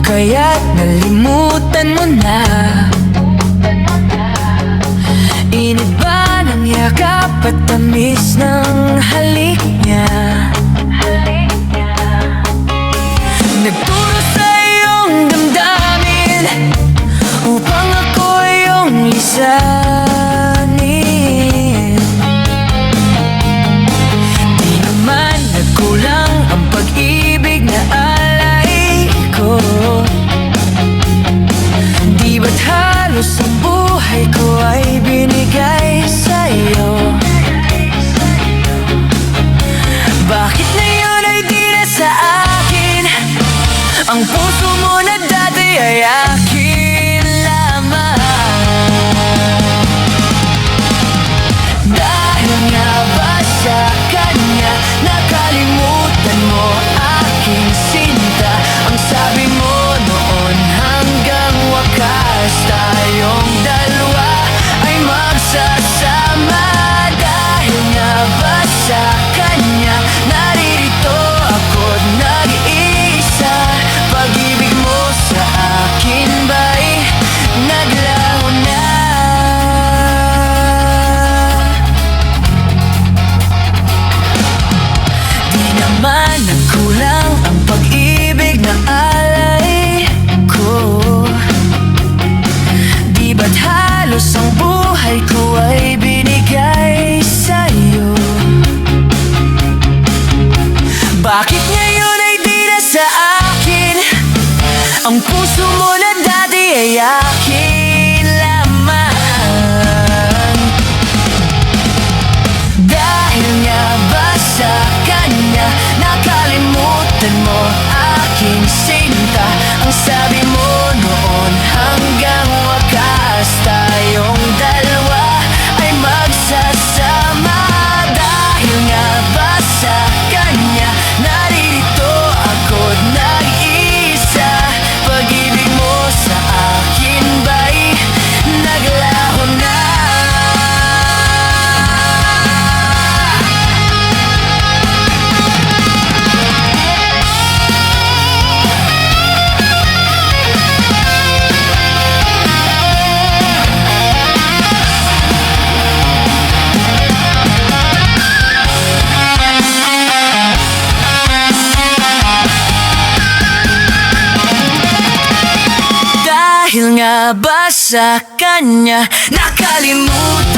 kaya't nalimutan mo na. Init ba ng yakap at tamis ng halik niya? Nagturo sa iyong damdamin upang ako iyong lisanin. Di naman nagkulang ang pag-ibig na alay ko. Di ba't halos ang buhay ko ay binigay sa'yo? Bakit ngayon ay di na sa akin? Ang puso mo na dati ay akin lamang. Dahil nga ba sa kanya nakalimutan mo aking sinta? Ang sabi mo noon hanggang wakas tayong dalawa ay magsasama. Dahil nga ba sa kanya naririto ako't nag-iisa? Pag-ibig mo sa akin ba'y naglaho na? Di naman nagkulang ang pag-ibig na alay ko. Di ba't halos ang buhay ko ay binigay sa'yo? Bakit ngayon ay di na sa akin? Ang puso mo na dati ay akin lamang. Dahil nga ba sa kanya nakalimutan mo aking sinta? Ang sabi mo noon hanggang wakas tayong dalawa ay magsasama. Dahil nga ba sa kanya naririto ako't nag-iisa? Pag-ibig mo sa akin ba'y naglaho na? Dahil nga ba sa kanya nakalimutan